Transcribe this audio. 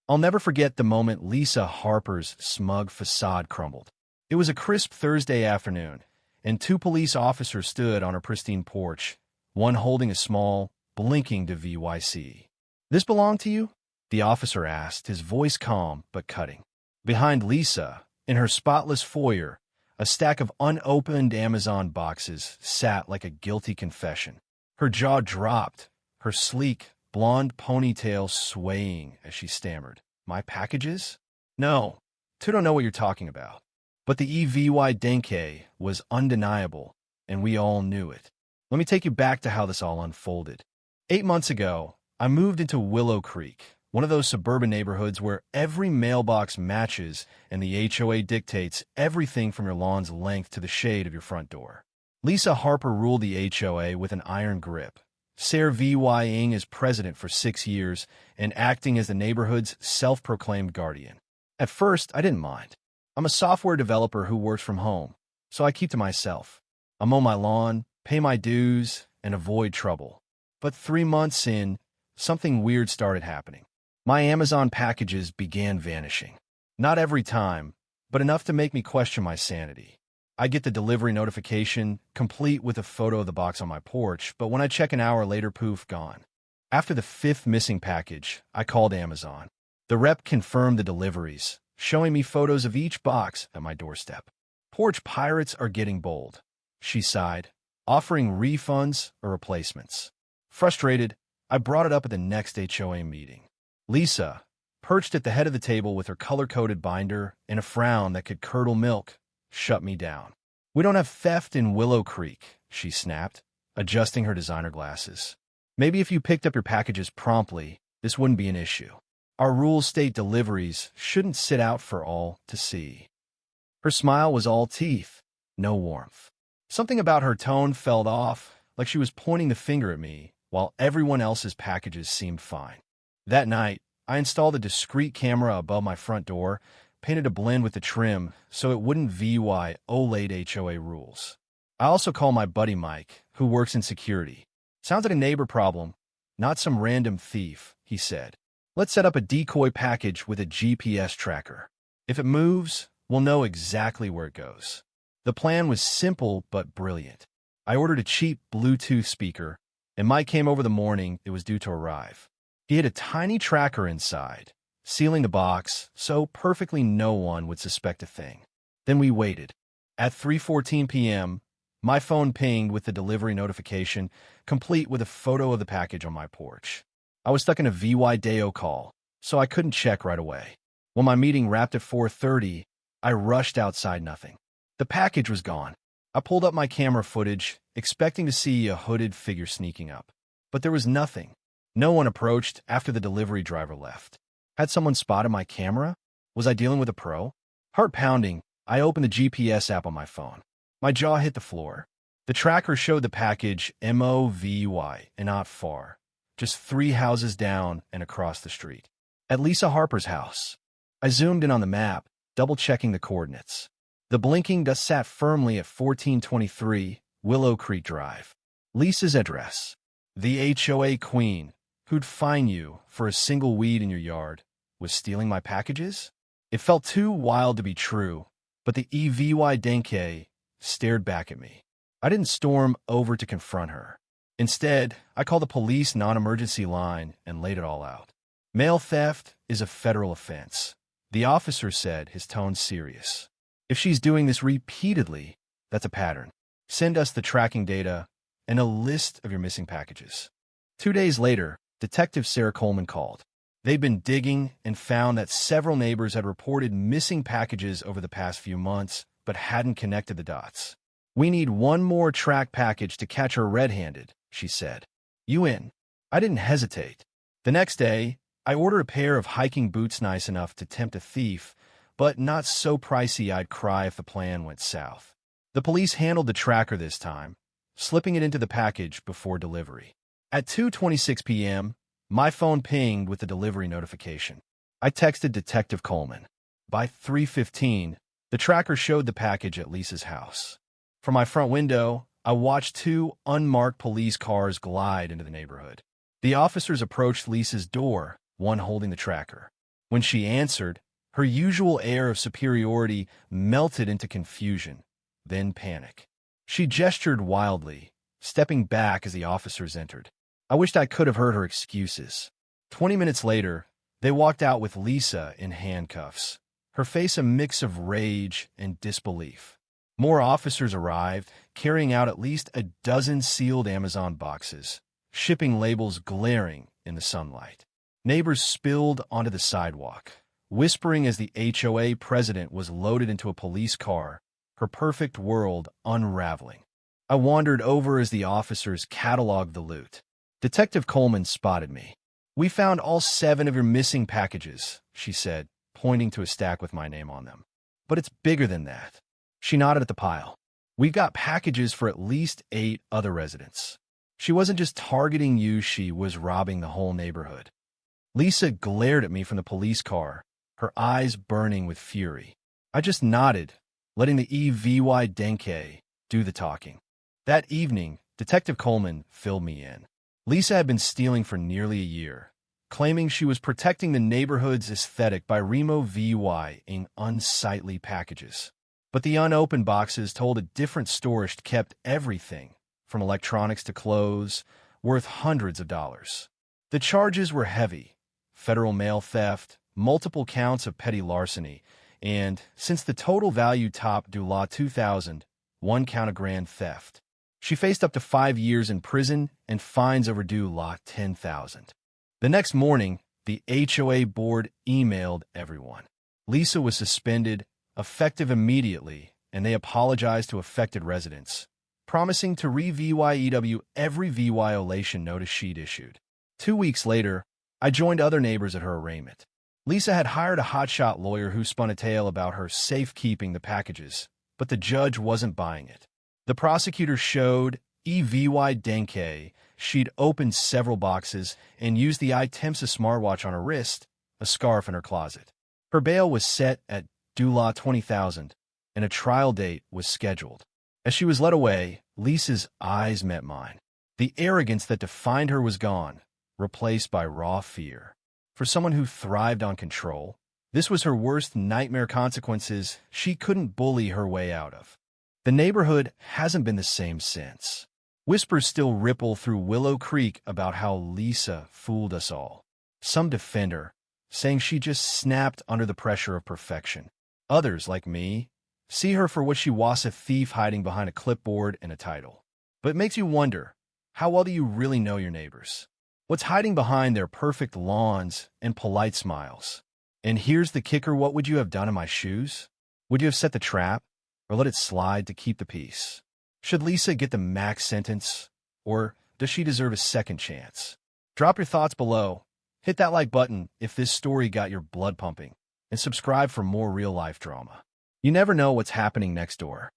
I'll never forget the moment Lisa Harper's smug facade crumbled. It was a crisp Thursday afternoon, and two police officers stood on her pristine porch, one holding a small, blinking device. "This belong to you?" the officer asked, his voice calm but cutting. Behind Lisa, in her spotless foyer, a stack of unopened Amazon boxes sat like a guilty confession. Her jaw dropped, her sleek, blonde ponytail swaying as she stammered, "My packages? No, I don't know what you're talking about." But the evidence was undeniable, and we all knew it. Let me take you back to how this all unfolded. 8 months ago, I moved into Willow Creek, one of those suburban neighborhoods where every mailbox matches and the HOA dictates everything from your lawn's length to the shade of your front door. Lisa Harper ruled the HOA with an iron grip, serving as president for 6 years and acting as the neighborhood's self-proclaimed guardian. At first, I didn't mind. I'm a software developer who works from home, so I keep to myself. I mow my lawn, pay my dues, and avoid trouble. But 3 months in, something weird started happening. My Amazon packages began vanishing. Not every time, but enough to make me question my sanity. I get the delivery notification, complete with a photo of the box on my porch, but when I check an hour later, poof, gone. After the 5th missing package, I called Amazon. The rep confirmed the deliveries, showing me photos of each box at my doorstep. "Porch pirates are getting bold," she sighed, offering refunds or replacements. Frustrated, I brought it up at the next HOA meeting. Lisa, perched at the head of the table with her color-coded binder and a frown that could curdle milk, shut me down. "We don't have theft in Willow Creek," she snapped, adjusting her designer glasses. "Maybe if you picked up your packages promptly, this wouldn't be an issue. Our rules state deliveries shouldn't sit out for all to see." Her smile was all teeth, no warmth. Something about her tone felt off, like she was pointing the finger at me, while everyone else's packages seemed fine. That night, I installed a discreet camera above my front door, painted a blend with the trim so it wouldn't violate HOA rules. I also called my buddy Mike, who works in security. "Sounds like a neighbor problem, not some random thief," he said. "Let's set up a decoy package with a GPS tracker. If it moves, we'll know exactly where it goes." The plan was simple but brilliant. I ordered a cheap Bluetooth speaker, and Mike came over the morning it was due to arrive. He had a tiny tracker inside, sealing the box so perfectly no one would suspect a thing. Then we waited. At 3:14 p.m., my phone pinged with the delivery notification, complete with a photo of the package on my porch. I was stuck in a video call, so I couldn't check right away. When my meeting wrapped at 4:30, I rushed outside. Nothing. The package was gone. I pulled up my camera footage, expecting to see a hooded figure sneaking up. But there was nothing. No one approached after the delivery driver left. Had someone spotted my camera? Was I dealing with a pro? Heart pounding, I opened the GPS app on my phone. My jaw hit the floor. The tracker showed the package MOVY and not far, just 3 houses down and across the street. At Lisa Harper's house. I zoomed in on the map, double-checking the coordinates. The blinking dust sat firmly at 1423 Willow Creek Drive. Lisa's address. The HOA queen, who'd fine you for a single weed in your yard, was stealing my packages? It felt too wild to be true, but the evidence stared back at me. I didn't storm over to confront her. Instead, I called the police non-emergency line and laid it all out. "Mail theft is a federal offense," the officer said, his tone serious. "If she's doing this repeatedly, that's a pattern. Send us the tracking data and a list of your missing packages." 2 days later, Detective Sarah Coleman called. They'd been digging and found that several neighbors had reported missing packages over the past few months, but hadn't connected the dots. "We need one more track package to catch her red-handed," she said. "You in?" I didn't hesitate. The next day, I ordered a pair of hiking boots nice enough to tempt a thief, but not so pricey I'd cry if the plan went south. The police handled the tracker this time, slipping it into the package before delivery. At 2:26 p.m., my phone pinged with the delivery notification. I texted Detective Coleman. By 3:15, the tracker showed the package at Lisa's house. From my front window, I watched 2 unmarked police cars glide into the neighborhood. The officers approached Lisa's door, one holding the tracker. When she answered, her usual air of superiority melted into confusion, then panic. She gestured wildly, stepping back as the officers entered. I wished I could have heard her excuses. 20 minutes later, they walked out with Lisa in handcuffs, her face a mix of rage and disbelief. More officers arrived, carrying out at least a dozen sealed Amazon boxes, shipping labels glaring in the sunlight. Neighbors spilled onto the sidewalk, whispering as the HOA president was loaded into a police car, her perfect world unraveling. I wandered over as the officers cataloged the loot. Detective Coleman spotted me. "We found all 7 of your missing packages," she said, pointing to a stack with my name on them. "But it's bigger than that." She nodded at the pile. "We've got packages for at least 8 other residents. She wasn't just targeting you, she was robbing the whole neighborhood." Lisa glared at me from the police car, her eyes burning with fury. I just nodded, letting the EVY Denke do the talking. That evening, Detective Coleman filled me in. Lisa had been stealing for nearly a year, claiming she was protecting the neighborhood's aesthetic by removing unsightly packages. But the unopened boxes told a different story. She kept everything, from electronics to clothes, worth hundreds of dollars. The charges were heavy: federal mail theft, multiple counts of petty larceny, and, since the total value topped law 2,000, 1 count of grand theft. She faced up to 5 years in prison and fines overdue law 10,000. The next morning, the HOA board emailed everyone. Lisa was suspended, effective immediately, and they apologized to affected residents, promising to re-VYEW every violation notice she'd issued. 2 weeks later, I joined other neighbors at her arraignment. Lisa had hired a hotshot lawyer who spun a tale about her safekeeping the packages, but the judge wasn't buying it. The prosecutor showed EVY Denke she'd opened several boxes and used the iTemsa smartwatch on her wrist, a scarf in her closet. Her bail was set at law 20,000, and a trial date was scheduled. As she was led away, Lisa's eyes met mine. The arrogance that defined her was gone, replaced by raw fear. For someone who thrived on control, this was her worst nightmare. Consequences she couldn't bully her way out of. The neighborhood hasn't been the same since. Whispers still ripple through Willow Creek about how Lisa fooled us all. Some defend her, saying she just snapped under the pressure of perfection. Others, like me, see her for what she was: a thief hiding behind a clipboard and a title. But it makes you wonder, how well do you really know your neighbors? What's hiding behind their perfect lawns and polite smiles? And here's the kicker: what would you have done in my shoes? Would you have set the trap, or let it slide to keep the peace? Should Lisa get the max sentence, or does she deserve a second chance? Drop your thoughts below, hit that like button if this story got your blood pumping, and subscribe for more real-life drama. You never know what's happening next door.